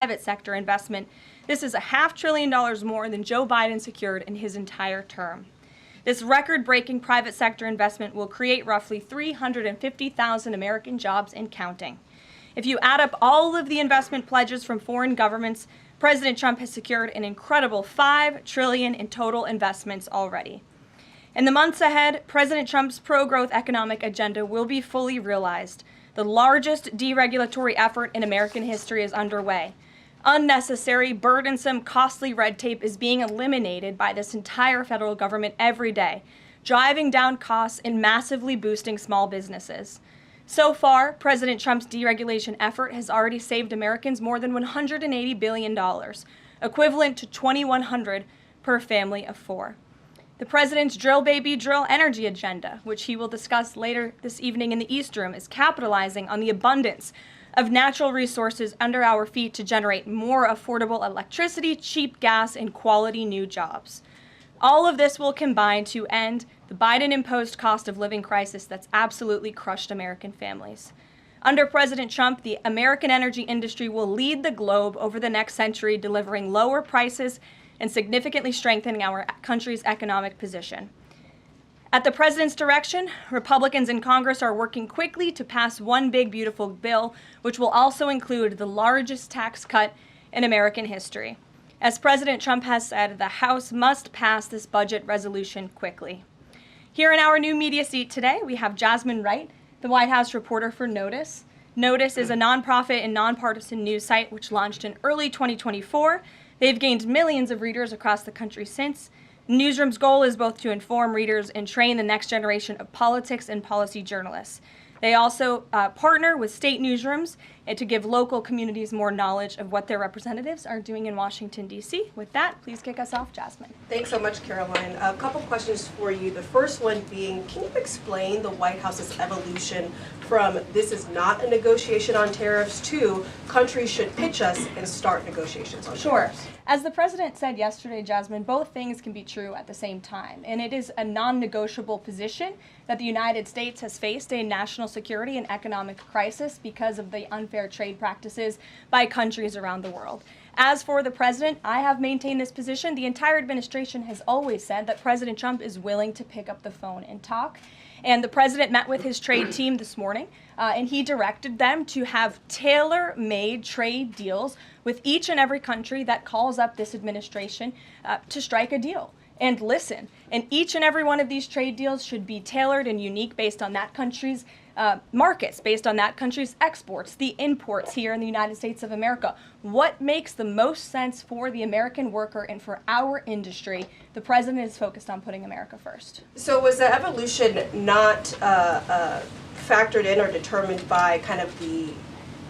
private sector investment. This is $500 billion more than Joe Biden secured in his entire term. This record-breaking private sector investment will create roughly 350,000 American jobs and counting. If you add up all of the investment pledges from foreign governments, President Trump has secured an incredible $5 trillion in total investments already. In the months ahead, President Trump's pro-growth economic agenda will be fully realized. The largest deregulatory effort in American history is underway. Unnecessary, burdensome, costly red tape is being eliminated by this entire federal government every day, driving down costs and massively boosting small businesses. So far, President Trump's deregulation effort has already saved Americans more than $180 billion, equivalent to $2,100 per family of four. The president's drill baby drill energy agenda, which he will discuss later this evening in the East Room, is capitalizing on the abundance of natural resources under our feet to generate more affordable electricity, cheap gas, and quality new jobs. All of this will combine to end the Biden-imposed cost of living crisis that's absolutely crushed American families. Under President Trump, the American energy industry will lead the globe over the next century, delivering lower prices and significantly strengthening our country's economic position. At the president's direction, Republicans in Congress are working quickly to pass one big, beautiful bill, which will also include the largest tax cut in American history. As President Trump has said, the House must pass this budget resolution quickly. Here in our new media seat today, we have Jasmine Wright, the White House reporter for Notice. Notice is a nonprofit and nonpartisan news site which launched in early 2024. They've gained millions of readers across the country since. The newsroom's goal is both to inform readers and train the next generation of politics and policy journalists. They also partner with state newsrooms to give local communities more knowledge of what their representatives are doing in Washington, D.C. With that, please kick us off, Jasmine. Thanks so much, Caroline. A couple questions for you. The first one being, can you explain the White House's evolution from this is not a negotiation on tariffs to countries should pitch us and start negotiations on tariffs? As the president said yesterday, Jasmine, both things can be true at the same time. And it is a non-negotiable position that the United States has faced a national security and economic crisis because of the unfair trade practices by countries around the world. As for the president, I have maintained this position. The entire administration has always said that President Trump is willing to pick up the phone and talk. And the president met with his trade team this morning, and he directed them to have tailor-made trade deals with each and every country that calls up this administration to strike a deal and listen. And each and every one of these trade deals should be tailored and unique based on that country's markets, based on that country's exports, the imports here in the United States of America. What makes the most sense for the American worker and for our industry? The president is focused on putting America first. So was the evolution not factored in or determined by kind of the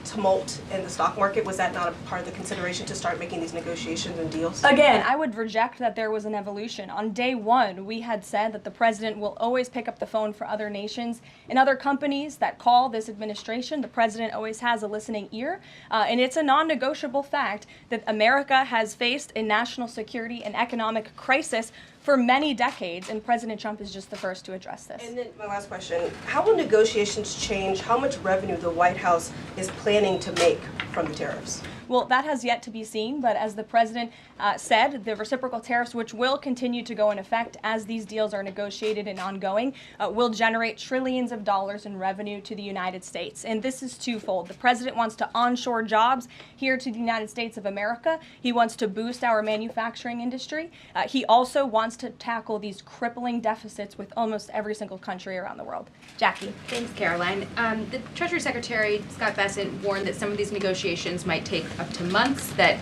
tumult in the stock market? Was that not a part of the consideration to start making these negotiations and deals? Again, I would reject that there was an evolution. On day one, we had said that the president will always pick up the phone for other nations and other companies that call this administration. The president always has a listening ear, and it's a non-negotiable fact that America has faced a national security and economic crisis for many decades, and President Trump is just the first to address this. And then my last question, how will negotiations change how much revenue the White House is planning to make from the tariffs? Well, that has yet to be seen, but as the president said, the reciprocal tariffs, which will continue to go in effect as these deals are negotiated and ongoing, will generate trillions of dollars in revenue to the United States. And this is twofold. The president wants to onshore jobs here to the United States of America. He wants to boost our manufacturing industry. He also wants to tackle these crippling deficits with almost every single country around the world. Jackie. Thanks, Caroline. The Treasury Secretary, Scott Bessent, warned that some of these negotiations might take up to months, that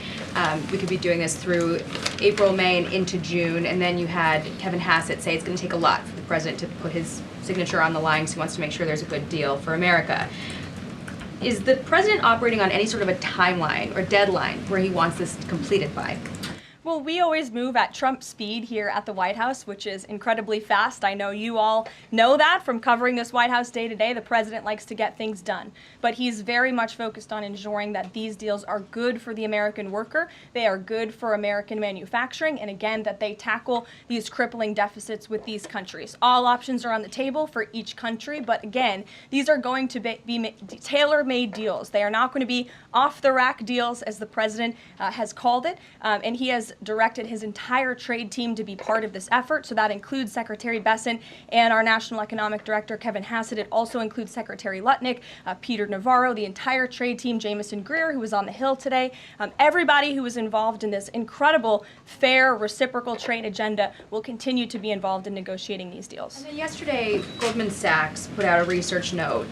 we could be doing this through April, May, and into June. And then you had Kevin Hassett say it's going to take a lot for the president to put his signature on the line because he wants to make sure there's a good deal for America. Is the president operating on any sort of a timeline or deadline where he wants this completed by? Well, we always move at Trump speed here at the White House, which is incredibly fast. I know you all know that from covering this White House day to day. The president likes to get things done, but he's very much focused on ensuring that these deals are good for the American worker, they are good for American manufacturing, and again, that they tackle these crippling deficits with these countries. All options are on the table for each country, but again, these are going to be tailor-made deals. They are not going to be off-the-rack deals, as the president has called it, and he has directed his entire trade team to be part of this effort. So that includes Secretary Bessent and our National Economic Director, Kevin Hassett. It also includes Secretary Lutnick, Peter Navarro, the entire trade team, Jamison Greer, who was on the Hill today. Everybody who was involved in this incredible, fair, reciprocal trade agenda will continue to be involved in negotiating these deals. And then yesterday, Goldman Sachs put out a research note.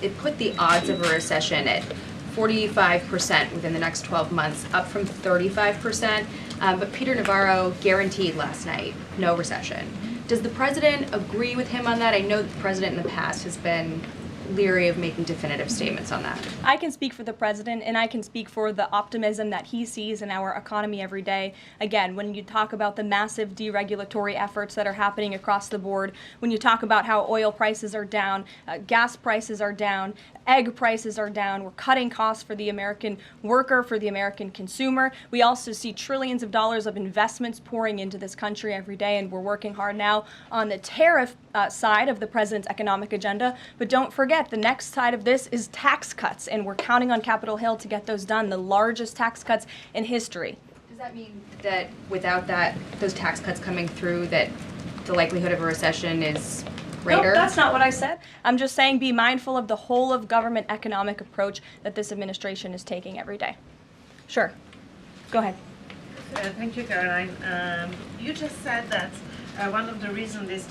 It put the odds of a recession at 45% within the next 12 months, up from 35%. But Peter Navarro guaranteed last night no recession. Does the president agree with him on that? I know that the president in the past has been leery of making definitive statements on that. I can speak for the president, and I can speak for the optimism that he sees in our economy every day. Again, when you talk about the massive deregulatory efforts that are happening across the board, when you talk about how oil prices are down, gas prices are down, egg prices are down, we're cutting costs for the American worker, for the American consumer. We also see trillions of dollars of investments pouring into this country every day, and we're working hard now on the tariff side of the president's economic agenda. But don't forget, the next side of this is tax cuts, and we're counting on Capitol Hill to get those done, the largest tax cuts in history. Does that mean that without those tax cuts coming through, that the likelihood of a recession is greater? Nope, that's not what I said. I'm just saying be mindful of the whole of government economic approach that this administration is taking every day. Sure. Go ahead. Thank you, Caroline. You just said that one of the reasons this